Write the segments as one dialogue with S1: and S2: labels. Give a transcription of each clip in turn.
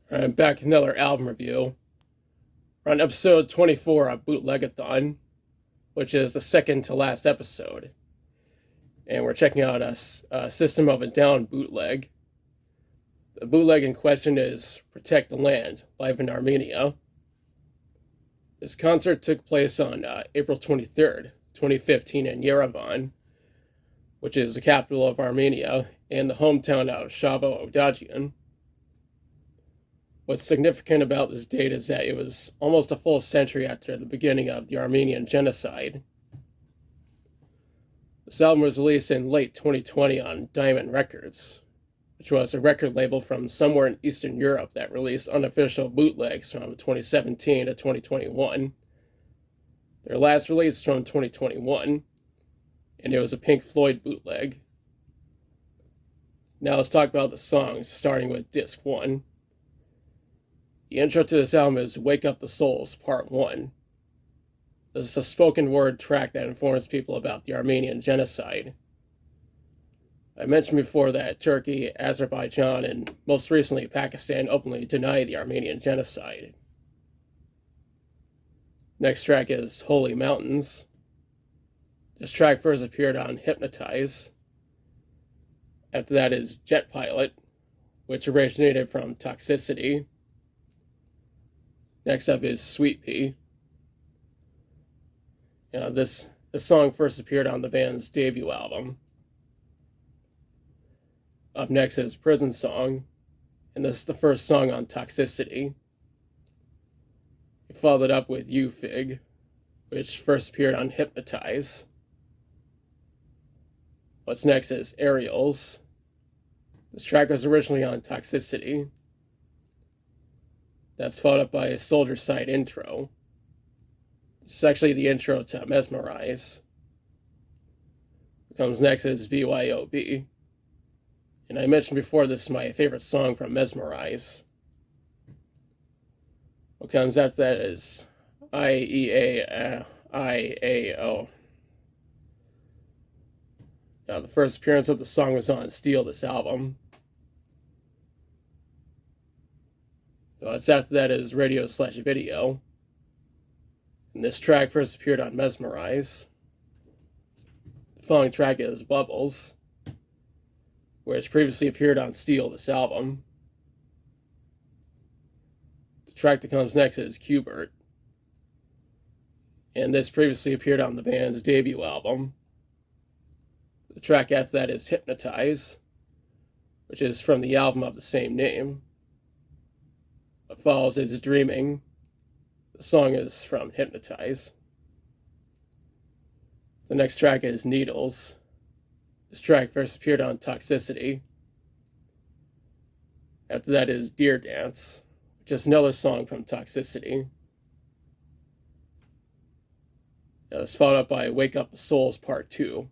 S1: I'm back with another album review. We're on episode 24 of Bootleg-A-Thon, which is the second to last episode. And we're checking out a System of a Down bootleg. The bootleg in question is Protect the Land, live in Armenia. This concert took place on April 23rd, 2015 in Yerevan, which is the capital of Armenia and the hometown of Shavo Odagian. What's significant about this date is that it was almost a full century after the beginning of the Armenian genocide. This album was released in late 2020 on Diamond Records, which was a record label from somewhere in Eastern Europe that released unofficial bootlegs from 2017 to 2021. Their last release from 2021, and it was a Pink Floyd bootleg. Now let's talk about the songs, starting with Disc 1. The intro to this album is Wake Up the Souls, Part 1. This is a spoken word track that informs people about the Armenian genocide. I mentioned before that Turkey, Azerbaijan, and most recently Pakistan openly deny the Armenian genocide. Next track is Holy Mountains. This track first appeared on Hypnotize. After that is Jet Pilot, which originated from Toxicity. Next up is Sweet Pea. This song first appeared on the band's debut album. Up next is Prison Song, and this is the first song on Toxicity. We followed up with You Fig, which first appeared on Hypnotize. What's next is Aerials. This track was originally on Toxicity. That's followed up by a Soldier Side intro. This is actually the intro to Mesmerize. What comes next is BYOB. And I mentioned before this is my favorite song from Mesmerize. What comes after that is IEAIAO. Now, the first appearance of the song was on Steal This Album. What's after that is Radio/Video. And this track first appeared on Mesmerize. The following track is Bubbles, which previously appeared on Steal This Album. The track that comes next is Qbert, and this previously appeared on the band's debut album. The track after that is Hypnotize, which is from the album of the same name. What follows is Dreaming. The song is from Hypnotize. The next track is Needles. This track first appeared on Toxicity. After that is Deer Dance, which is another song from Toxicity. That's followed up by Wake Up the Souls Part 2.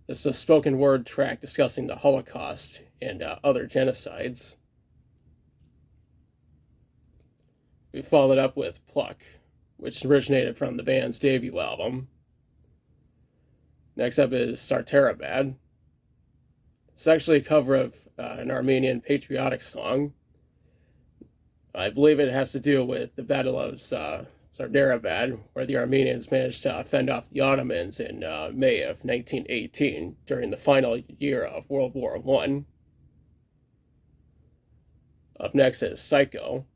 S1: This is a spoken word track discussing the Holocaust and other genocides. We followed up with Pluck, which originated from the band's debut album. Next up is Sartarabad. It's actually a cover of an Armenian patriotic song. I believe it has to do with the Battle of Sardarabad, where the Armenians managed to fend off the Ottomans in May of 1918 during the final year of World War I. Up next is Psycho,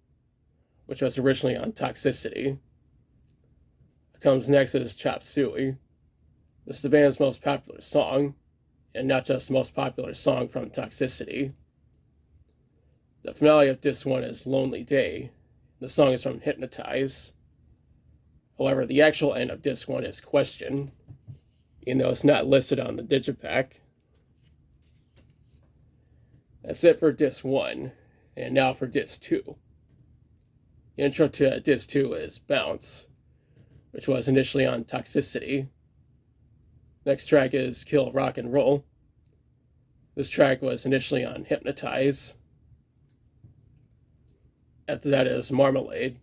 S1: which was originally on Toxicity. What comes next is Chop Suey. This is the band's most popular song, and not just the most popular song from Toxicity. The finale of Disc 1 is Lonely Day. The song is from Hypnotize. However, the actual end of Disc 1 is Question, even though it's not listed on the Digipack. That's it for Disc 1, and now for Disc 2. The intro to Disc 2 is Bounce, which was initially on Toxicity. Next track is Kill Rock and Roll. This track was initially on Hypnotize. After that is Marmalade,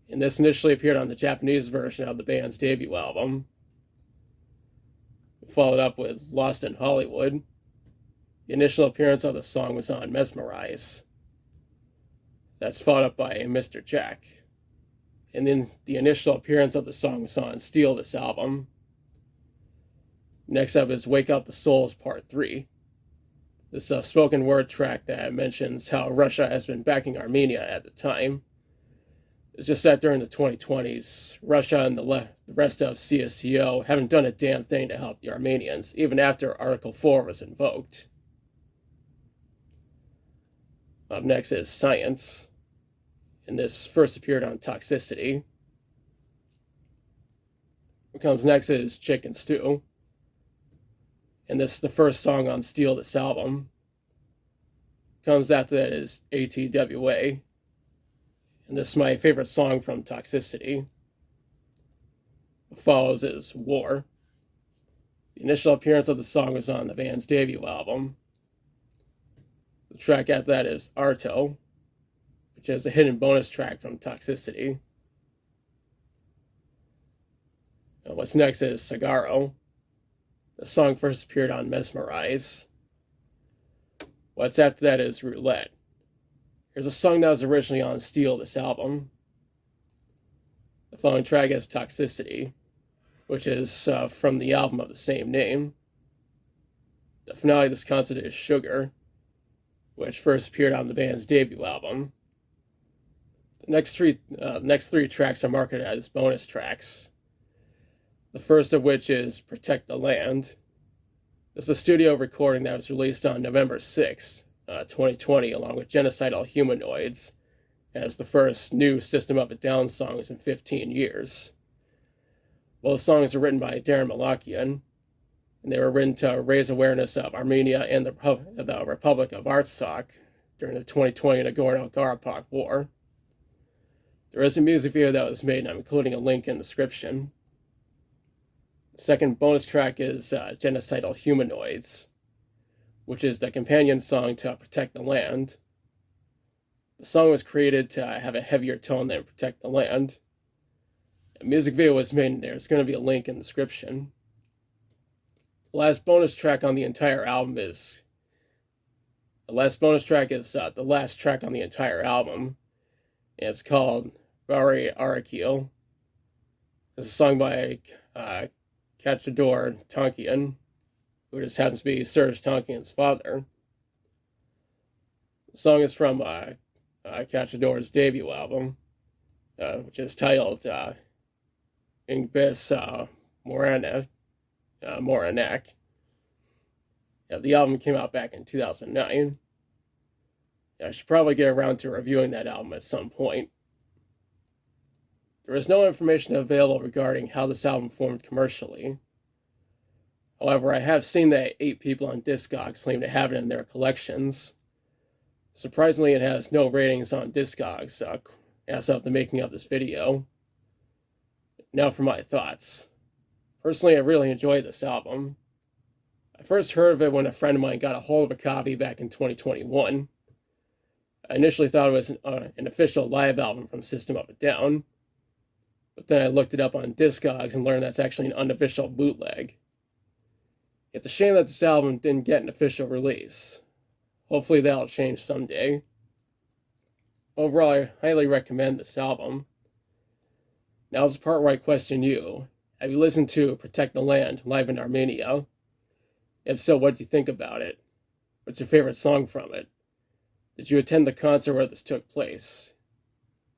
S1: and this initially appeared on the Japanese version of the band's debut album. Followed up with Lost in Hollywood. The initial appearance of the song was on Mesmerize. That's followed up by Mr. Jack. And then the initial appearance of the song was on Steal This Album. Next up is Wake Up the Souls Part 3. This spoken word track that mentions how Russia has been backing Armenia at the time. It's just that during the 2020s, Russia and the rest of CSTO haven't done a damn thing to help the Armenians, even after Article 4 was invoked. Up next is Science, and this first appeared on Toxicity. What comes next is Chicken Stew, and this is the first song on Steal This Album. Comes after that is ATWA, and this is my favorite song from Toxicity. What follows is War. The initial appearance of the song was on the band's debut album. The track after that is Arto, which is a hidden bonus track from Toxicity. And what's next is Sagaro. The song first appeared on Mesmerize. What's after that is Roulette. Here's a song that was originally on Steal This Album. The following track is Toxicity, which is from the album of the same name. The finale of this concert is Sugar, which first appeared on the band's debut album. The next three tracks are marketed as bonus tracks. The first of which is Protect the Land. This is a studio recording that was released on November 6, 2020, along with Genocidal Humanoids, as the first new System of a Down songs in 15 years. Well, the songs are written by Darren Malakian, and they were written to raise awareness of Armenia and the Republic of Artsakh during the 2020 Nagorno-Karabakh War. There is a music video that was made, and I'm including a link in the description. The second bonus track is Genocidal Humanoids, which is the companion song to Protect the Land. The song was created to have a heavier tone than Protect the Land. A music video was made, and there's going to be a link in the description. The last bonus track on the entire album is the last track on the entire album, and it's called Bari Arakil. It's a song by Kachador Tonkian, who just happens to be Serge Tonkian's father. The song is from Kachador's debut album, which is titled Ingbis Moranek. The album came out back in 2009. I should probably get around to reviewing that album at some point. There is no information available regarding how this album formed commercially. However, I have seen that 8 people on Discogs claim to have it in their collections. Surprisingly, it has no ratings on Discogs as of the making of this video. Now for my thoughts. Personally, I really enjoyed this album. I first heard of it when a friend of mine got a hold of a copy back in 2021. I initially thought it was an official live album from System of a Down, but then I looked it up on Discogs and learned that's actually an unofficial bootleg. It's a shame that this album didn't get an official release. Hopefully that'll change someday. Overall, I highly recommend this album. Now is the part where I question you. Have you listened to Protect the Land live in Armenia? If so, what do you think about it? What's your favorite song from it? Did you attend the concert where this took place?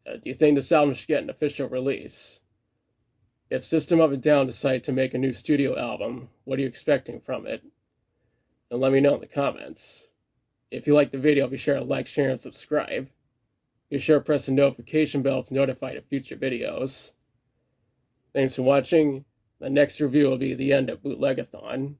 S1: Do you think this album should get an official release? If System of a Down decide to make a new studio album, what are you expecting from it? And let me know in the comments. If you like the video, be sure to like, share, and subscribe. Be sure to press the notification bell to notify of future videos. Thanks for watching. The next review will be the end of Bootleg-A-Thon.